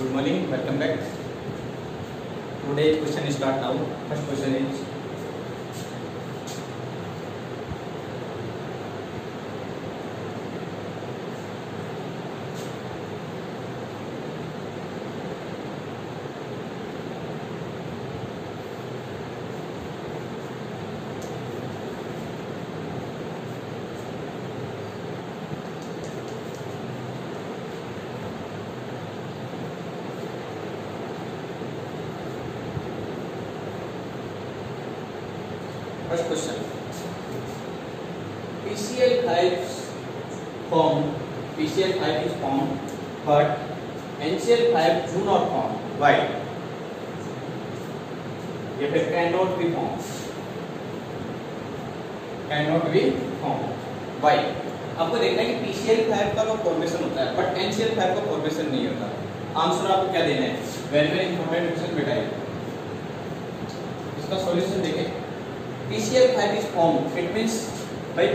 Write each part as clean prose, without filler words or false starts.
Good morning, welcome back. Today question start now. First question is first question. PCl5 is formed, but NCl5 do not form. Why? If it cannot be formed. Why? आपको देखना है कि PCl5 का formation होता है, but NCl5 का formation नहीं होता. आंसर आपको क्या देना है? वेरी इंपॉर्टेंट क्वेश्चन बेटा है. इसका सॉल्यूशन देखें. PCl5 is formed. It means by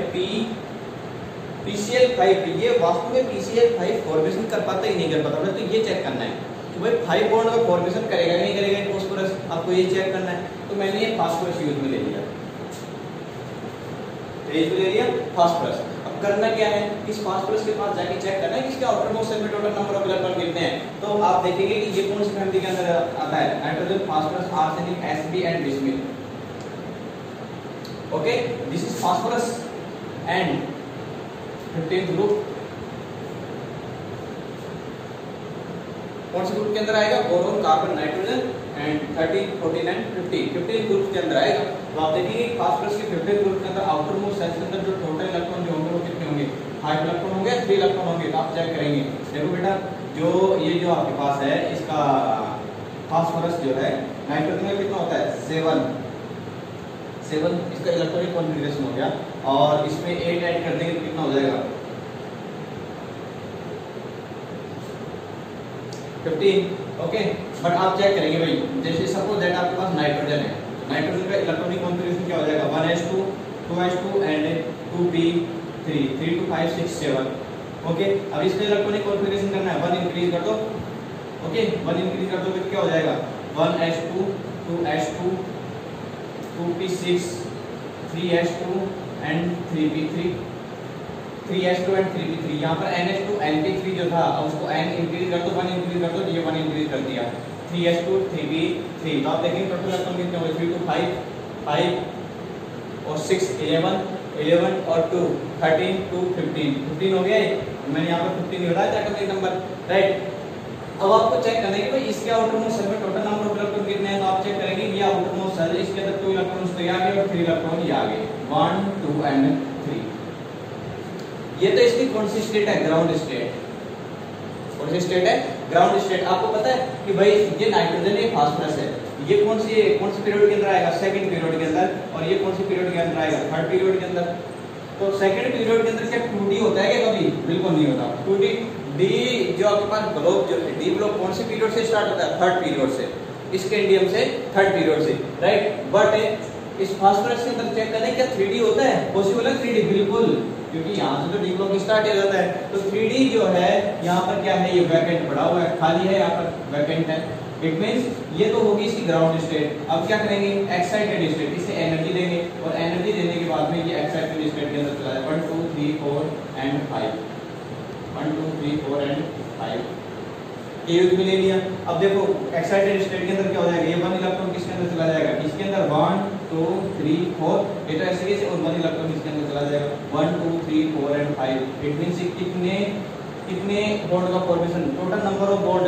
PCl5 ये वास्तव में PCl5 फॉर्मेशन कर पाता ही नहीं कर पाता. तो ये चेक करना है कि भाई 5 बॉन्ड का फॉर्मेशन करेगा नहीं करेगा फास्फोरस. आपको ये चेक करना है. तो मैंने ये फास्फोरस यूज में ले लिया. फास्फोरस. अब करना क्या है, इस फास्फोरस के पास जाके चेक करना है कि इसके आउटर मोस्ट शेल में टोटल नंबर ऑफ इलेक्ट्रॉन कितने हैं. तो आप देखेंगे कि ये कौन सी फैमिली के अंदर आता है. Nitrogen, phosphorus, arsenic, Sp and Bismil. Okay, this is phosphorus and 15th group. कौन से ग्रुप के अंदर आएगा? Boron, carbon, nitrogen and 13, 14 and 15. 15 group के अंदर आएगा. तो आप देखिए फास्फोरस के 15 ग्रुप के अंदर आउटर मोस्ट सेल्स के अंदर जो टोटल इलेक्ट्रॉन जो होंगे वो कितने होंगे? 5 इलेक्ट्रॉन होंगे, 3 इलेक्ट्रॉन होंगे. तो आप चेक करेंगे. देखो बेटा, जो ये जो आपके पास है इसका फास्फोरस जो है नाइट्रोजन में कितना होता है? 7. इसका इलेक्ट्रॉनिक कॉन्फ़िगरेशन हो गया और इसमें 8 ऐड कर देंगे तो कितना हो जाएगा? 15. ओके, बट आप चेक करेंगे भाई, जैसे सपोज दैट आपके पास नाइट्रोजन है. नाइट्रोजन का इलेक्ट्रॉनिक कॉन्फ़िगरेशन क्या हो जाएगा? 1s2 2s2 and 2p3 3 2 5 6 7. Okay, अब इसका इलेक्ट्रॉनिक कॉन्फ़िगरेशन करना है. 1 इंक्रीज कर दो. ओके, 1 इंक्रीज कर दो तो क्या हो जाएगा? 1s2 2s2 2p6 3s2 and 3p3 3s2 and 3p3. यहाँ पर ns2 np3 जो था उसको n इंक्रीज कर दो, 1 इंक्रीज कर दो, ये 1 इंक्रीज कर दिया. 3s2 3p3. तो आप देखेंगे टोटल इलेक्ट्रॉन कितने हुए? 3 2 5 और 6 11 और 2 13 2 15 हो गया. मैंने यहाँ पर 15 बताया था कंप्लीट नंबर, राइट. अब आपको चेक करना है कि भाई इसके आउटर मोस्ट शेल में टोटल नंबर ऑफ इलेक्ट्रॉन कितने हैं. तो आप चेक करेंगे ये आउटर मोस्ट शेल, इसके अंदर 2 इलेक्ट्रॉन्स तो ये आ गए और 3 इलेक्ट्रॉन ये आ गए. 1 2 एंड 3. ये तो इसकी कौन सी स्टेट है? Ground state. कौन सी स्टेट है? Ground state. आपको पता है कि भाई ये नाइट्रोजन है, फास्फोरस है. ये कौन सी पीरियड के अंदर आएगा? सेकंड पीरियड के अंदर. और ये कौन सी पीरियड के अंदर आएगा? थर्ड पीरियड के अंदर. तो सेकंड पीरियड के अंदर क्या 2D होता है क्या कभी? बिल्कुल नहीं होता. 2D डी जो आपके पास ब्लॉक जो है डी ब्लॉक कौन से पीरियड से स्टार्ट होता है? थर्ड पीरियड से. स्कैंडियम से थर्ड पीरियड से, राइट. बट इस फास्फोरस के अंदर चेक करें क्या 3D होता है? पॉसिबल है 3D? बिल्कुल, क्योंकि यहाँ से तो डी ब्लॉक स्टार्ट हो जाता है. तो 3D जो है यहाँ पर क्या है? ये वैकेंट पड़ा हुआ है, खाली है, यहाँ पर वैकेंट है. इट मींस ये तो होगी इसकी ग्राउंड स्टेट. अब क्या करेंगे? Excited state. इसे एनर्जी देंगे और एनर्जी देने के बाद में ये एक्साइटेड स्टेट के अंदर चला जाए. 1 2 3 4 एंड 5. 1 2 3 4 एंड 5 ये यूज में ले लिया. अब देखो एक्साइटेड स्टेट के अंदर क्या हो जाएगा? ये 1 इलेक्ट्रॉन किसके अंदर चला जाएगा? इसके अंदर 1 2 3 4. ये तो ऐसे कैसे? और 1 इलेक्ट्रॉन इसके अंदर चला जाएगा. 1 2 3 4 एंड 5. इट मींस कितने बॉन्ड का formation? Total number of bond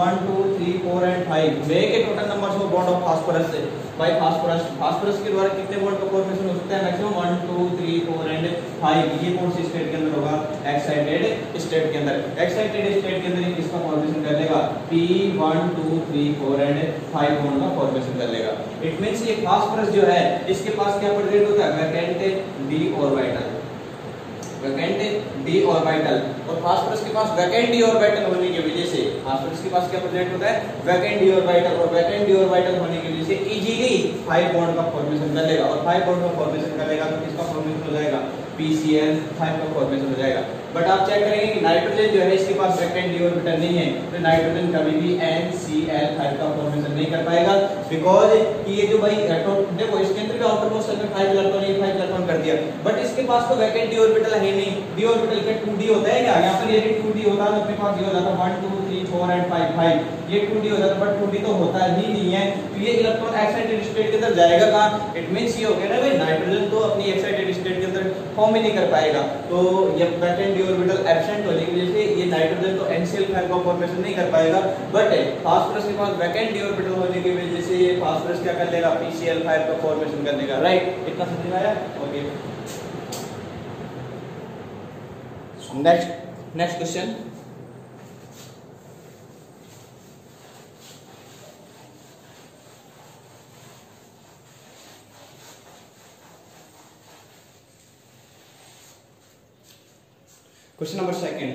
1 2 3 4 and 5 लेके total number of bond of phosphorus से बाय फास्फोरस के द्वारा कितने बॉन्ड का फॉर्मेशन हो सकता है? Maximum 1 2 3 4 and 5. ये कौन सी स्टेट के अंदर होगा? एक्साइटेड स्टेट के अंदर. एक्साइटेड स्टेट के अंदर किसका फॉर्मेशन कर लेगा? p 1 2 3 4 एंड 5 बॉन्ड का फॉर्मेशन कर लेगा. इट मींस ये फास्फोरस जो है इसके पास क्या प्रेजेंट होता है? Vacant d orbital. Vacant d d orbital, और फास्फोरस के पास वैकेंट d ऑर्बिटल होने की वजह से फास्फोरस के पास क्या प्रेजेंट होता है, वैकेंट d ऑर्बिटल, और वैकेंट d ऑर्बिटल होने की वजह से इजीली 5 बॉन्ड का फॉर्मेशन कर लेगा, और 5 बॉन्ड का फॉर्मेशन कर लेगा तो किसका फॉर्मेशन हो जाएगा, PCl5 का फॉर्मेशन हो जाएगा। बट आप चेक करेंगे कि नाइट्रोजन जो है इसके पास वैकेंट d ऑर्बिटल नहीं है, तो नाइट्रोजन कभी भी NCl5 का फॉर्मेशन नहीं कर पाएगा, बिकॉज कि ये जो भाई इलेक्ट्रॉन देखो इसके अंदर भी आउटर मोस्ट में 5 इलेक्ट्रॉन 5 इलेक्ट्रॉन कर दिया, बट इसके पास तो वैकेंट d ऑर्बिटल है नहीं, d ऑर्बिटल के 2d होता है क्या, यहाँ पर ये 2d होता है तो अपने पास ये हो जाता 1 2 3 4 एंड 5 5, ये 2d हो जाता, बट 2d तो होता ही नहीं है, तो ये इलेक्ट्रॉन एक्साइटेड स्टेट के अंदर जाएगा कहां, इट मींस ये हो गया ना भाई नाइट्रोजन तो अपनी एक्साइटेड स्टेट के अंदर फॉर्म ही नहीं कर पाएगा, तो ये वैकेंट d ऑर्बिटल एब्सेंट होने की वजह से ये नाइट्रोजन तो NCl5 का फॉर्मेशन नहीं कर पाएगा, बट फास्फोरस के पास वैकेंट d ऑर्बिटल होने की वजह से ये फास्फोरस क्या कर लेगा, PCl5 का फॉर्मेशन कर देगा, राइट, इतना समझ में आया, okay. Next question, question number second,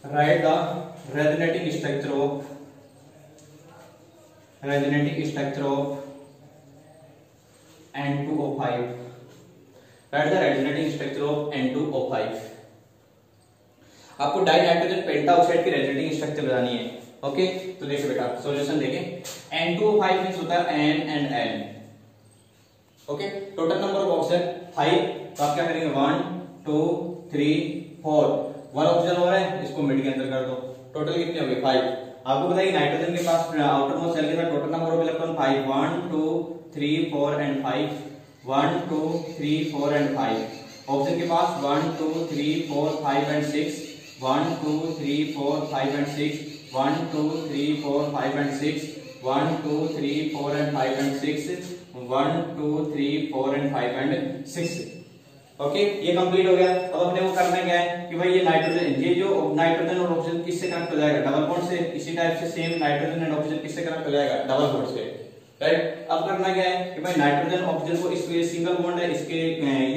write the resonating structure of N2O5, write the resonating structure of N2O5, आपको डाई नाइट्रोजन पेंटाऑक्साइड की रेजोनेटिंग स्ट्रक्चर बतानी है, ओके। तो देखिए बेटा सॉल्यूशन देखें, N2O5 मींस होता है N and N, okay, total number of oxygen 5, तो आप क्या करेंगे 1 2 3 4, 1 ऑक्सीजन हो रहा है, इसको मिड के अंदर कर दो, टोटल कितने हो गए 5। आपको पता है कि नाइट्रोजन के पास आउटर मोस्ट शेल के साथ total number of electron 5, 1 2 3 4 and 5, 1 2 3 4 and 5, oxygen के पास 1 2 3 4 5 and 6, 1 2 3 4 5 and 6, 1 2 3 4 5 and 6, 1 2 3 4 and 5 and 6, 1 2 3 4 and 5 and 6, okay, ये कंप्लीट हो गया। अब अपने को करना क्या है कि भाई ये नाइट्रोजन, ये जो नाइट्रोजन और ऑक्सीजन किससे कनेक्ट हो जाएगा, डबल बॉन्ड से, इसी टाइप से सेम नाइट्रोजन एंड ऑक्सीजन किससे कनेक्ट हो जाएगा, डबल बॉन्ड से, राइट। अब करना क्या है कि भाई नाइट्रोजन ऑक्सीजन को इसके सिंगल बॉन्ड है, इसके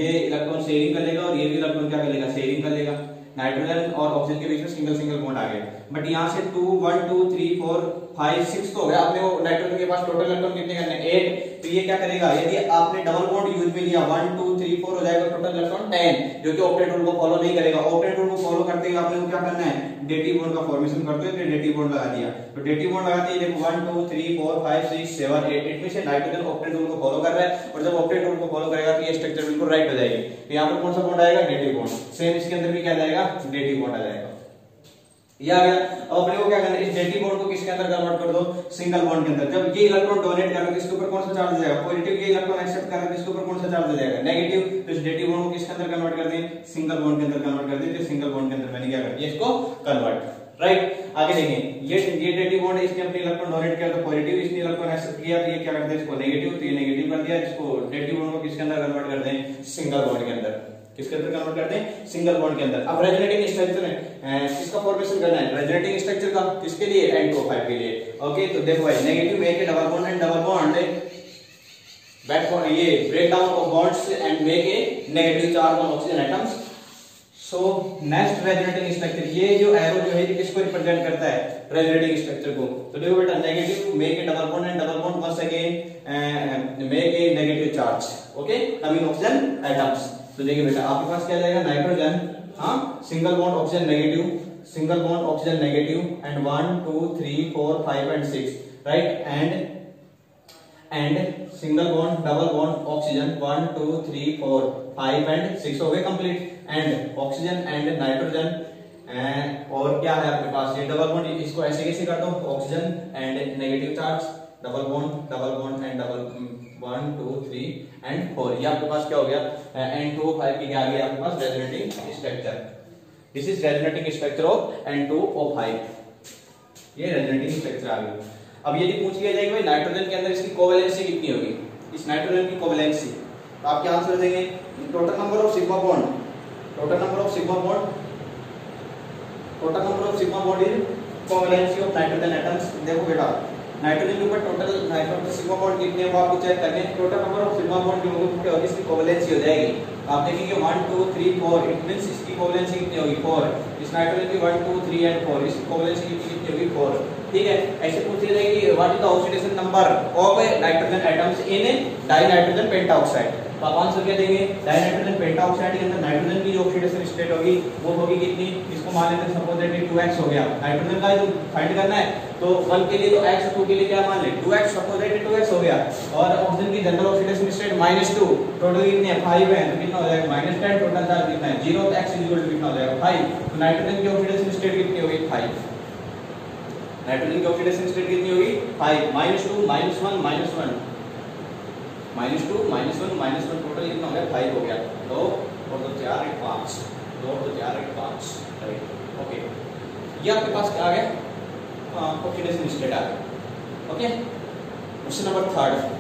ये इलेक्ट्रॉन शेयरिंग कर लेगा और ये भी इलेक्ट्रॉन क्या कर लेगा, शेयरिंग कर लेगा, नाइट्रोजन और ऑक्सीजन के बीच में सिंगल सिंगल बॉन्ड आ गया, बट यहाँ से 2 1 2 3 4 5 6 तो हो गया, आपने वो नाइट्रोजन के पास टोटल इलेक्ट्रॉन कितने करने 8, तो ये क्या करेगा, यदि आपने डबल बॉन्ड यूज में लिया 1 2 3 4 हो जाएगा टोटल इलेक्ट्रॉन 10, जो कि ऑक्टेट रूल को फॉलो नहीं करेगा, ऑक्टेट रूल को फॉलो करते हुए आपने क्या करना है, डेटिव बॉन्ड का फॉर्मेशन करते हुए डेटिव बॉन्ड लगा दिया, तो डेटिव बॉन्ड लगाते ही देखो 1 2 3 4 5 6 7 8, it means nitrogen octet rule को फॉलो कर रहा है, और जब ऑक्टेट रूल को फॉलो करेगा तो ये स्ट्रक्चर बिल्कुल राइट हो जाएगी, तो यहाँ पर कौन सा बॉन्ड आएगा, डेटिव बॉन्ड, सेम इसके अंदर भी क्या जाएगा, डेटिव बॉन्ड आ जाएगा, ये आ गया। अब अपने को क्या करना है, इस डेटिव बॉन्ड को किसके अंदर कन्वर्ट कर दो, सिंगल बॉन्ड के अंदर, जब ये इलेक्ट्रॉन डोनेट कर रहा है इसके ऊपर कौन सा चार्ज जाएगा, पॉजिटिव, ये इलेक्ट्रॉन एक्सेप्ट कर रहा है इसके ऊपर कौन सा चार्ज जाएगा, नेगेटिव, तो इस डेटिव बॉन्ड को किसके अंदर कन्वर्ट कर दें, सिंगल बॉन्ड के अंदर कन्वर्ट कर दें, तो सिंगल बॉन्ड के अंदर मैंने क्या कर दिया, इसको कन्वर्ट, राइट। आगे देखें, ये डेटिव बॉन्ड है, इसने अपने इलेक्ट्रॉन डोनेट किया तो पॉजिटिव, इसने इलेक्ट्रॉन एक्सेप्ट किया तो ये क्या करते हैं, इसको नेगेटिव, तो ये नेगेटिव कर दिया, इसको डेटिव बॉन्ड को किसके अंदर कन्वर्ट कर दें, सिंगल बॉन्ड के अंदर, किसके अंदर कन्वर्ट करते हैं, सिंगल बॉन्ड के अंदर। अब रेजोनेटिंग स्ट्रक्चर है, किसका फॉर्मेशन करना है, रेजोनेटिंग स्ट्रक्चर का, किसके लिए, N2O5 के लिए, ओके। तो देखो भाई negative make a double bond and double bond back bond, ये break down of bonds and make a negative charge on oxygen atoms. So next resonating structure, ये जो एरो जो है किसको रिप्रेजेंट करता है, रेजोनेटिंग स्ट्रक्चर को, तो देखो बेटा negative make a double bond and double bond once again make a negative charge, okay, coming oxygen atoms. तो देखिए बेटा आपके पास क्या जाएगा, नाइट्रोजन, हाँ, single bond oxygen negative, single bond oxygen negative and 1 2 3 4 5 and 6, right, and single bond double bond oxygen 1 2 3 4 5 and 6 हो गए complete, and oxygen and nitrogen, और क्या है आपके पास, ये डबल बॉन्ड, इसको ऐसे कैसे कर दो, oxygen and negative charge, double bond and double 1 2 3 and 4, ये आपके पास क्या हो गया, N2O5 की क्या आ गया आपके पास, resonating structure, this is resonating structure of N2O5, ये रेजोनेटिंग स्ट्रक्चर आ गया। अब यदि पूछ लिया जाए कि भाई नाइट्रोजन के अंदर इसकी कोवेलेंसी कितनी होगी, इस नाइट्रोजन की कोवेलेंसी, तो आप क्या आंसर देंगे, total number of sigma bond, total number of sigma bond, total number of sigma bond is covalency of nitrogen atoms. देखो बेटा नाइट्रोजन के ऊपर टोटल नाइट्रोजन सिग्मा बॉन्ड कितने हैं वो आपको चेक करने हैं। Total number of sigma bond जो होगी इसकी कोवेलेंसी हो जाएगी। आप देखेंगे 1 2 3 4 इट मींस इसकी कोवेलेंसी कितनी होगी 4। इस नाइट्रोजन की 1 2 3 एंड 4 इसकी कोवेलेंसी कितनी होगी 4। ठीक है। ऐसे पूछ लिया जाएगा कि what is the oxidation number of nitrogen atoms in dinitrogen pentoxide. तो आप आंसर क्या देंगे, डाइनाइट्रोजन पेंटाऑक्साइड के अंदर नाइट्रोजन की जो ऑक्सीडेशन स्टेट होगी वो होगी कितनी, इसको मान लेते हैं सपोज दैट 2x हो गया। नाइट्रोजन का जो फाइंड करना है तो 1 के लिए तो x, 2 के लिए क्या मान ले 2x, सपोज दैट 2x हो गया। और ऑक्सीजन की जनरल ऑक्सीडेशन स्टेट -2, टोटल कितने है 5 है, तो कितना हो जाएगा -10, टोटल चार्ज कितना है 0, तो x कितना हो जाएगा 5। तो नाइट्रोजन की ऑक्सीडेशन स्टेट कितनी होगी 5। नाइट्रोजन की ऑक्सीडेशन स्टेट कितनी होगी 5 -2 -1 -1 -2 -1 -1 टोटल कितना हो गया 5 हो गया। 2 और 2 4 1 5 2 और 2 4 1 5 राइट। ओके, ये आपके पास क्या आ गया ऑक्सीडेशन स्टेट आ गया। Okay, question number 3।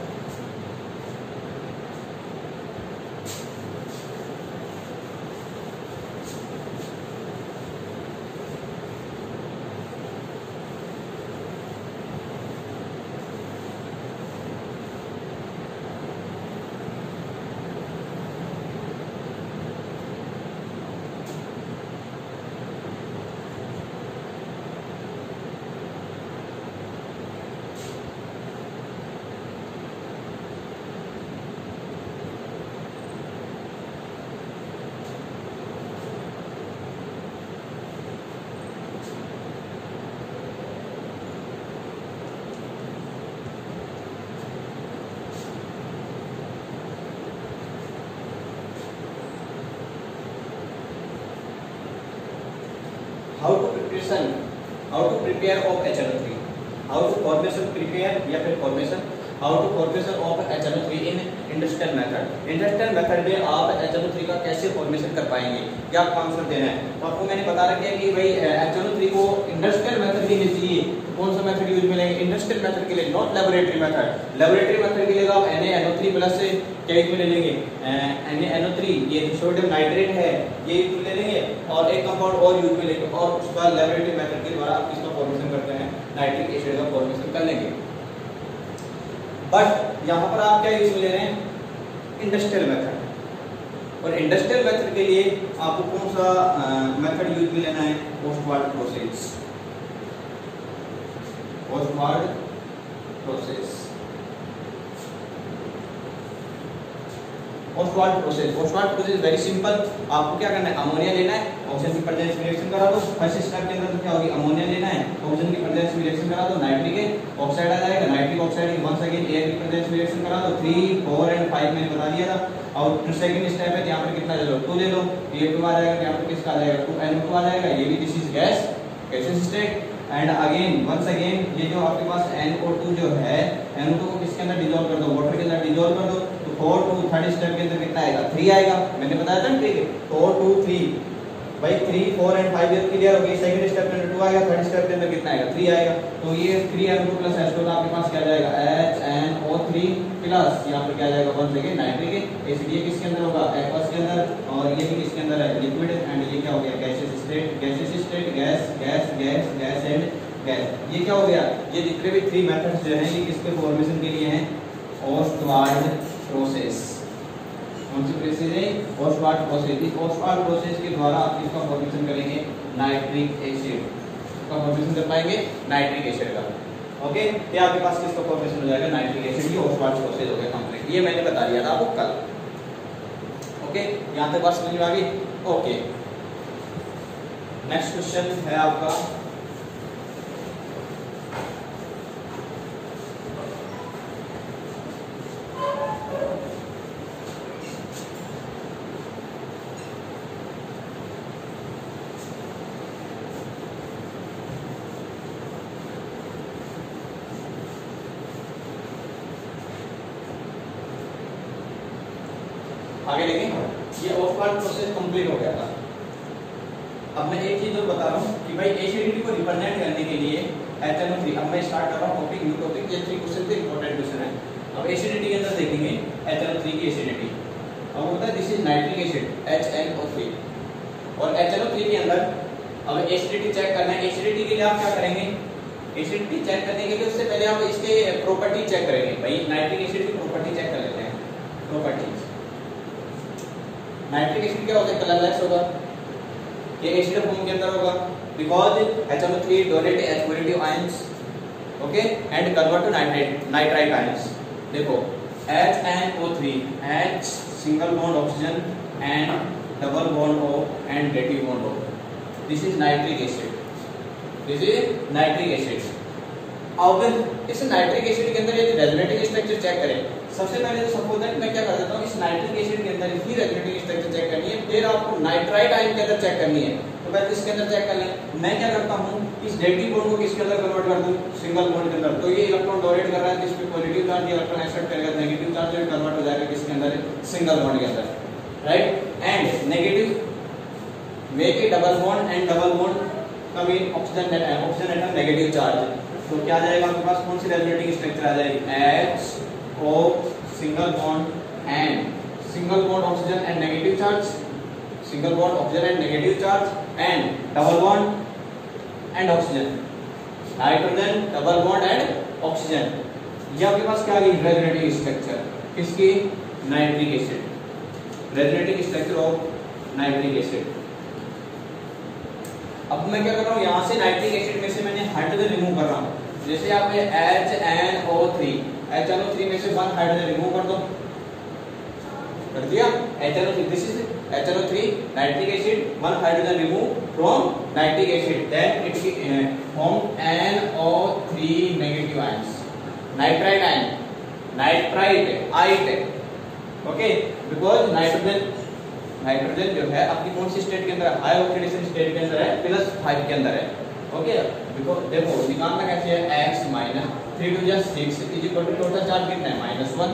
how to prepare of HNO3, how to formation prepare या फिर formation, how to formation of HNO3 in industrial method। industrial method में आप HNO3 का कैसे formation कर पाएंगे, क्या आपको आंसर देना है। तो आपको मैंने बता रखा है कि भाई HNO3 को इंडस्ट्रियल मेथड के लिए चाहिए, तो कौन सा मेथड यूज में लेंगे, इंडस्ट्रियल मेथड के लिए, not laboratory method. Laboratory method के लिए आप NaNO3+ से क्या यूज में ले लेंगे, NaNO3, ये सोडियम नाइट्रेट है ये यूज ले लेंगे और एक कंपाउंड और यूज में लेंगे और उसके बाद लेबोरेटरी मेथड के द्वारा आप किसका फॉर्मेशन करते हैं, नाइट्रिक एसिड का फॉर्मेशन कर लेंगे। बट यहाँ पर आप क्या यूज में ले रहे हैं, इंडस्ट्रियल मेथड। और इंडस्ट्रियल मेथड के लिए आपको कौन सा मेथड यूज में लेना है, postward process. Postward process, postward process very simple. आपको क्या करना है, अमोनिया लेना है, ऑक्सीजन की प्रेजेंस में रिएक्शन करा दो। फर्स्ट स्टेप के अंदर तो क्या होगी, अमोनिया लेना है, ऑक्सीजन की प्रेजेंस में रिएक्शन करा दो, नाइट्रिक ऑक्साइड आ जाएगा, nitric oxide once again air की प्रेजेंस में रिएक्शन करा दो। 3 4 एंड 5 मैंने बता दिया था। और सेकंड स्टेप है, यहाँ पर कितना ले लो 2 ले लो, ये 2 आ जाएगा, यहाँ पर किसका आ जाएगा 2NO2 आ जाएगा, ये भी this is gas gaseous state. And again once again ये जो आपके पास NO2 जो है, NO2 को किसके अंदर डिसॉल्व कर दो, वाटर के अंदर डिसॉल्व कर दो। 4 2 थर्ड स्टेप के अंदर कितना आएगा 3 आएगा, मैंने बताया था ठीक है 4 2 3 भाई 3 4 एंड 5 ये क्लियर हो गई। सेकंड स्टेप के अंदर 2 आएगा, थर्ड स्टेप के अंदर कितना आएगा 3 आएगा। तो ये 3NO2 + H2 तो आपके पास क्या जाएगा HNO3 प्लस यहाँ पर क्या जाएगा वंस अगेन नाइट्रिक एसिड, ये किसके अंदर होगा एक्वस के अंदर, और ये भी किसके अंदर है लिक्विड। एंड ये क्या हो गया gaseous state, gas gas gas gas and gas. ये क्या हो गया, ये जितने भी 3 मेथड्स जो हैं ये किसके फॉर्मेशन के लिए हैं, ओस्टवार्ड प्रोसेस। कौन सी प्रोसेस है, ओस्टवार्ड प्रोसेस। इस ओस्टवार्ड प्रोसेस के द्वारा आप किसका फॉर्मेशन करेंगे, नाइट्रिक एसिड का फॉर्मेशन कर पाएंगे, नाइट्रिक एसिड का। ओके, ये आपके पास किसका फॉर्मेशन हो जाएगा, नाइट्रिक एसिड की ओस्टवार्ड प्रोसेस हो गया कंप्लीट। ये मैंने बता दिया था आपको कल। ओके, यहां तक बात समझ में आ गई। ओके, नेक्स्ट क्वेश्चन है आपका आगे देखें। ये ओस्टवार्ड प्रोसेस कंप्लीट हो गया था। अब मैं एक चीज और बता रहा हूँ कि भाई एसिडिटी को रिप्रेजेंट करने के लिए HNO3, अब मैं स्टार्ट कर रहा हूँ टॉपिक, न्यू टॉपिक। ये 3 क्वेश्चन थे, इंपॉर्टेंट क्वेश्चन है। अब एसिडिटी के अंदर देखेंगे HNO3 की एसिडिटी। अब होता है this is nitric acid HNO3, और HNO3 के अंदर अब एसिडिटी चेक करना है। एसिडिटी के लिए आप क्या करेंगे, एसिड की चेक करने के लिए उससे पहले हम इसके प्रॉपर्टी चेक करेंगे। भाई नाइट्रिक एसिड की प्रॉपर्टी चेक कर लेते हैं। प्रॉपर्टीज, नाइट्रिक एसिड क्या होता है? कलरलेस होगा, ये एसिड फॉर्म के अंदर होगा because HNO3 donate H positive ions, okay, and convert to nitrite ions. देखो HNO3, H single bond oxygen and double bond O and negative bond O, this is nitric acid, this is nitric acid. अब इस nitric acid के अंदर यदि resonating structure check करें, सबसे पहले तो सपोज दैट मैं क्या कर देता हूं, इस नाइट्रिक एसिड के अंदर ही रेजोनेटिंग स्ट्रक्चर चेक करनी है, फिर आपको नाइट्राइट आयन के अंदर चेक करनी है। तो पहले इसके अंदर चेक कर लें। मैं क्या करता हूं, इस नेगेटिव बॉन्ड को किसके अंदर कन्वर्ट कर दूं? सिंगल बॉन्ड के अंदर। तो ये इलेक्ट्रॉन डोनेट कर रहा है, जिसमें पॉजिटिव चार्ज, ये इलेक्ट्रॉन एक्सेप्ट करेगा, नेगेटिव चार्ज में कन्वर्ट हो जाएगा किसके अंदर? सिंगल बॉन्ड के अंदर, right. And negative make a double bond and double bond come in oxygen atom negative charge. तो क्या आ जाएगा आपके पास? कौन सी रेजोनेटिंग स्ट्रक्चर आ जाएगी? HO single bond and single bond oxygen and negative charge, single bond oxygen and negative charge and double bond and oxygen, nitrogen double bond and oxygen. ये आपके पास क्या आ गई? रेजोनेटिंग स्ट्रक्चर किसकी? Nitric acid, resonating structure of nitric acid. अब मैं क्या कर रहा हूँ, यहाँ से नाइट्रिक एसिड में से मैंने हाइड्रोजन रिमूव कर रहा हूँ। जैसे आप HNO3 में से 1 हाइड्रोजन रिमूव कर दो, कर दिया। HNO3, this is HNO3 nitric acid, 1 hydrogen remove from nitric acid, then it form NO3 negative ions, nitrite ion, nitrite ite, okay, because nitrogen जो है अपनी कौन सी स्टेट के अंदर है? हाई ऑक्सीडेशन स्टेट के अंदर है, +5 के अंदर है, ओके। बिकॉज देखो निकालना कैसे है? x minus 3 2 6 is equal to total charge कितना है? -1।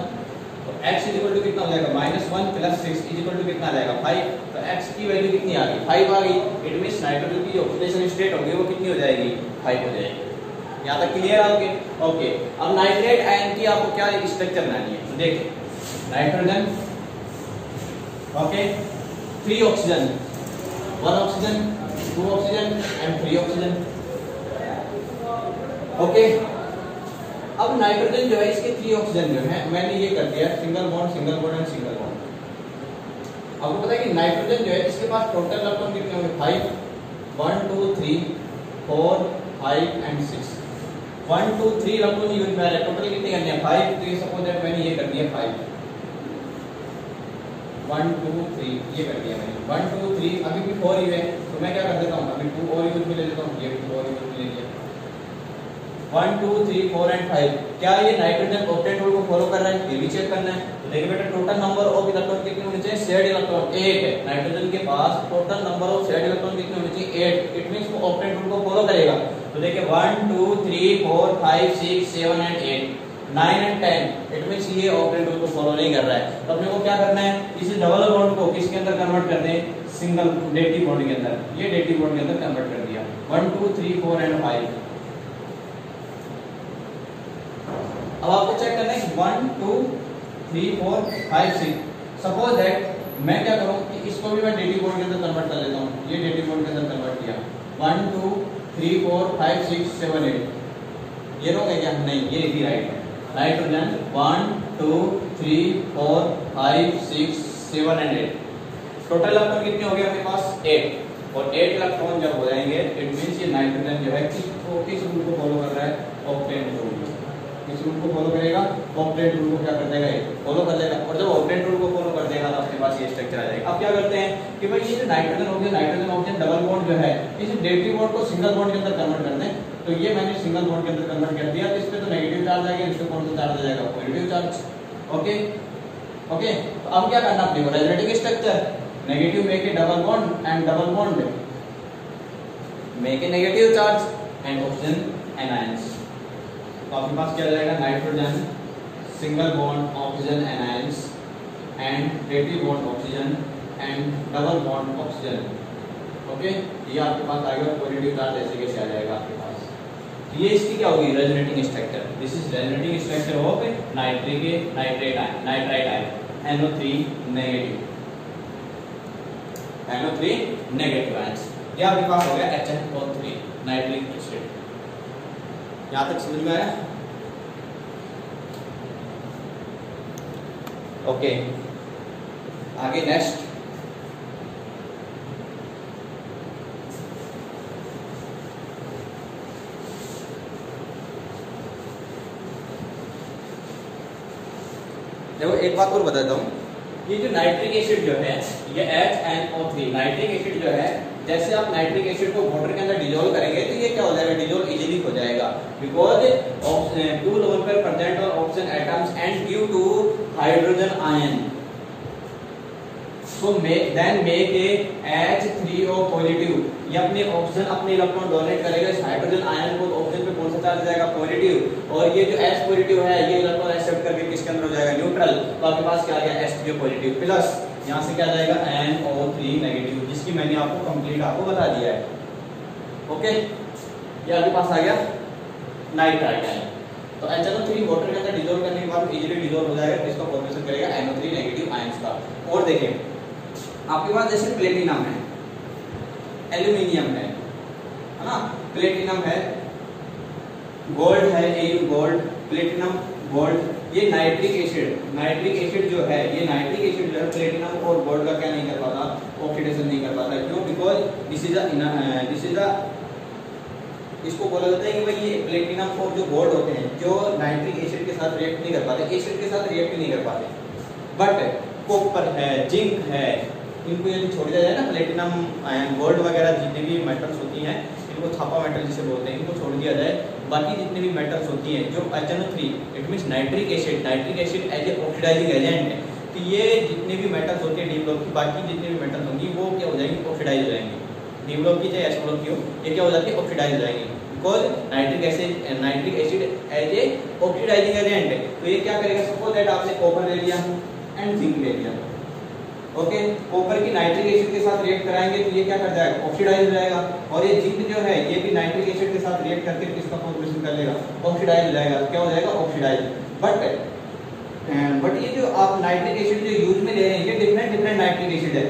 तो x इज इक्वल टू कितना हो जाएगा? -1 + 6 इज इक्वल टू कितना आ जाएगा? 5। तो x की वैल्यू कितनी आ गई? 5 आ गई। इट मींस नाइट्रोजन की जो ऑक्सीडेशन स्टेट होगी वो कितनी हो जाएगी? 5 हो जाएगी। यहां तक क्लियर है आपके? ओके। अब नाइट्रेट आयन की आपको क्या स्ट्रक्चर बनानी है? तो देखिए nitrogen, okay, 3 oxygen, 1 oxygen, 2 oxygen and 3 oxygen, okay. अब नाइट्रोजन जो है इसके 3 ऑक्सीजन जो है मैंने ये कर दिया single bond and single bond. आपको पता है कि नाइट्रोजन जो है इसके पास टोटल इलेक्ट्रॉन कितने होंगे? 5, 1 2 3 4 5 एंड 6, 1 2 3 इलेक्ट्रॉन यूनिट में है। टोटल कितने करने हैं? 5। तो ये सपोज दैट मैंने ये कर दिया 5, 1 2 3 ये कर दिया मैंने, 1 2 3, अभी भी 4 ही है तो मैं क्या कर देता हूँ, अभी 2 और यूज में ले लेता हूँ, ये 2 और यूज में ले लिया। 1 2 3 4 एंड 5, क्या ये नाइट्रोजन ऑक्टेट रूल को फॉलो कर रहा है? ये भी चेक करना है। तो देखिए बेटा टोटल नंबर ऑफ इलेक्ट्रॉन कितने होने चाहिए? शेयर्ड इलेक्ट्रॉन 8 है। नाइट्रोजन के पास total number of shared electron कितने होने चाहिए? 8। इट मींस वो ऑक्टेट रूल को फॉलो करेगा। तो देखिए 1 2 3 4 5 6 7 एंड 8 9 एंड 10, इट मींस ये ऑक्टेट रूल को फॉलो नहीं कर रहा है। तो अपने को क्या करना है? इस डबल बॉन्ड को किसके अंदर कन्वर्ट कर दें? सिंगल डेटिव बॉन्ड के अंदर। ये डेटिव बॉन्ड के अंदर कन्वर्ट कर दिया 1 2 3 4 एंड 5। अब आपको चेक करना है 1 2 3 4 5 6। सपोज दैट मैं क्या करूं कि इसको भी मैं डेटिव बॉन्ड के अंदर कन्वर्ट कर लेता हूं। ये डेटिव बॉन्ड के अंदर कन्वर्ट किया 1 2 3 4 5 6 7 8। ये लोग है क्या? नहीं, ये भी राइट है। Nitrogen 1 2 3 4 5 6 7 and 8। टोटल इलेक्ट्रॉन कितने हो गए अपने पास? 8। और 8 इलेक्ट्रॉन जब हो जाएंगे इट मींस ये नाइट्रोजन जो है किस रूल को फॉलो कर रहा है? Octet rule. किस रूल को फॉलो करेगा? ऑक्टेट रूल को क्या कर देगा? फॉलो कर देगा। और जब ऑक्टेट रूल को फॉलो कर देगा तो अपने पास ये स्ट्रक्चर आ जाएगा। अब क्या करते हैं कि भाई ये जो नाइट्रोजन हो गया, नाइट्रोजन ऑक्सीजन डबल बॉन्ड जो है इस डेटिव बॉन्ड को सिंगल बॉन्ड के अंदर कन्वर्ट कर दें। तो ये मैंने सिंगल बॉन्ड के अंदर कन्वर्ट कर दिया। तो इस पे तो नेगेटिव चार्ज आ गया, इस पे कौन सा चार्ज आ जाएगा? Positive charge, okay okay. तो अब क्या करना अपने को? Resonating structure, negative make a double bond and double bond make a negative charge and oxygen anions. तो आपके पास क्या रहेगा? Nitrogen single bond oxygen anions and dative bond oxygen and double bond oxygen, okay. ये आपके पास आ गया। Positive charge ऐसे कैसे आ जाएगा आपके पास? ये इसकी क्या होगी? Resonating structure. This is resonating structure of nitrite ion NO3 negative, NO3 negative ions. ये आपके पास हो गया HNO3 नाइट्रिक एसिड। यहाँ तक समझ में आया? ओके, आगे नेक्स्ट। देखो एक बात और बताता हूँ, ये जो नाइट्रिक एसिड जो है ये HNO3 नाइट्रिक एसिड जो है, जैसे आप नाइट्रिक एसिड को वाटर के अंदर डिजोल्व करेंगे तो ये क्या हो जाएगा, डिजोल्व इजीली हो जाएगा, बिकॉज 2 लेवल पर प्रेजेंट और oxygen atoms and due to hydrogen ion, so then make a H3O positive. ये अपने ऑक्सीजन अपने इलेक्ट्रॉन डोनेट करेगा इस हाइड्रोजन आयन को, ऑक्सीजन पे कौन सा चार्ज जाएगा, पॉजिटिव, और ये जो H पॉजिटिव है ये इलेक्ट्रॉन एक्सेप्ट करके किसके अंदर हो जाएगा, न्यूट्रल। तो आपके पास क्या आ गया, H3O पॉजिटिव प्लस यहाँ से क्या जाएगा NO3 नेगेटिव, जिसकी मैंने आपको कंप्लीट आपको बता दिया है। ओके, ये आपके पास आ गया नाइट्राइट आयन। तो HNO3 वाटर के अंदर डिसॉल्व करने के बाद इजीली डिसॉल्व हो जाएगा, इसका फॉर्मेशन करेगा NO3 नेगेटिव आयंस का। और देखें आपके पास जैसे प्लेटिनम है, एल्यूमिनियम है ना, प्लेटिनम है, गोल्ड है, Au गोल्ड, प्लेटिनम गोल्ड, ये नाइट्रिक एसिड जो है, ये नाइट्रिक एसिड जो है प्लेटिनम और गोल्ड का क्या नहीं कर पाता, ऑक्सीडेशन नहीं कर पाता। क्यों? बिकॉज दिस इज द इसको बोला जाता है कि भाई ये प्लेटिनम और जो गोल्ड होते हैं जो नाइट्रिक एसिड के साथ रिएक्ट नहीं कर पाते, एसिड के साथ रिएक्ट नहीं कर पाते। बट कॉपर है, जिंक है, इनको यदि छोड़ दिया जाए ना, प्लेटिनम आयन गोल्ड वगैरह जितने भी मेटल्स होती हैं, इनको छापा मेटल जिसे बोलते हैं, इनको छोड़ दिया जाए, बाकी जितने भी मेटल्स होती हैं जो HNO3 it means nitric acid as a oxidising agent है, तो ये जितने भी मेटल्स होते हैं डी ब्लॉक की, बाकी जितने भी मेटल्स होंगी वो क्या हो जाएंगी, ऑक्सीडाइज हो जाएंगी। डी ब्लॉक की चाहे एस ब्लॉक की हो, ये क्या हो जाती है, ऑक्सीडाइज हो जाएंगी, because nitric acid as a oxidising agent है। तो ये क्या करेगा, सपोज दैट आपने कॉपर ले लिया एंड जिंक ले लिया, ओके, कॉपर की नाइट्रिक एसिड के साथ रिएक्ट कराएंगे तो ये क्या कर जाएगा, ऑक्सीडाइज हो जाएगा, और ये जिंक जो है ये भी नाइट्रिक एसिड के साथ रिएक्ट करके किसका फॉर्मेशन कर लेगा, ऑक्सीडाइज हो जाएगा। क्या हो जाएगा, ऑक्सीडाइज। बट ये जो आप नाइट्रिक एसिड जो यूज में ले रहे हैं ये डिफरेंट नाइट्रिक एसिड है,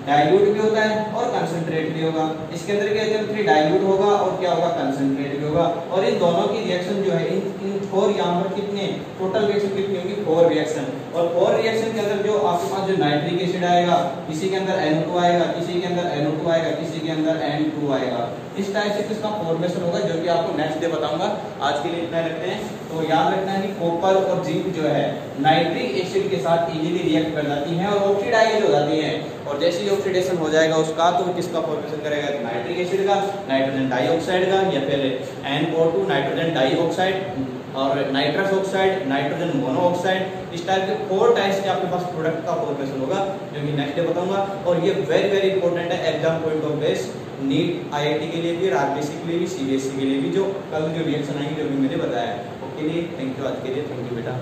डाइल्यूट भी होता है और कंसंट्रेट भी होगा। इसके अंदर क्या HNO3 डाइल्यूट होगा और क्या होगा, कंसंट्रेट भी होगा। और इन दोनों की रिएक्शन जो है, इन 4 यहाँ पर कितने टोटल रिएक्शन कितनी होगी, 4 रिएक्शन। और 4 रिएक्शन के अंदर जो आपके पास जो नाइट्रिक एसिड आएगा, किसी के अंदर NO2 आएगा, किसी के अंदर NO2 आएगा, किसी के अंदर N2 आएगा। इस टाइप से किसका फॉर्मेशन होगा जो कि आपको नेक्स्ट डे बताऊंगा। आज के लिए इतना रखते हैं। तो याद रखना है कि कॉपर और जिंक जो है नाइट्रिक एसिड के साथ इजीली रिएक्ट कर जाती हैं और ऑक्सीडाइज हो जाती हैं, और जैसे ही ऑक्सीडेशन हो जाएगा उसका तो किसका फॉर्मेशन करेगा, नाइट्रिक एसिड का, नाइट्रोजन डाइऑक्साइड का, या फिर NO2 नाइट्रोजन डाइऑक्साइड और नाइट्रस ऑक्साइड, नाइट्रोजन मोनोऑक्साइड। इस टाइप के 4 टाइप्स के आपके पास प्रोडक्ट का फॉर्मेशन होगा जो कि नेक्स्ट डे बताऊंगा। और ये वेरी इंपॉर्टेंट है exam point of base, NEET IIT के लिए भी और RBC के लिए भी, CBSE के लिए भी, जो कल जो रिएक्शन आएंगे जो भी मैंने बताया। ओके लिए थैंक यू, आज के लिए थैंक यू बेटा।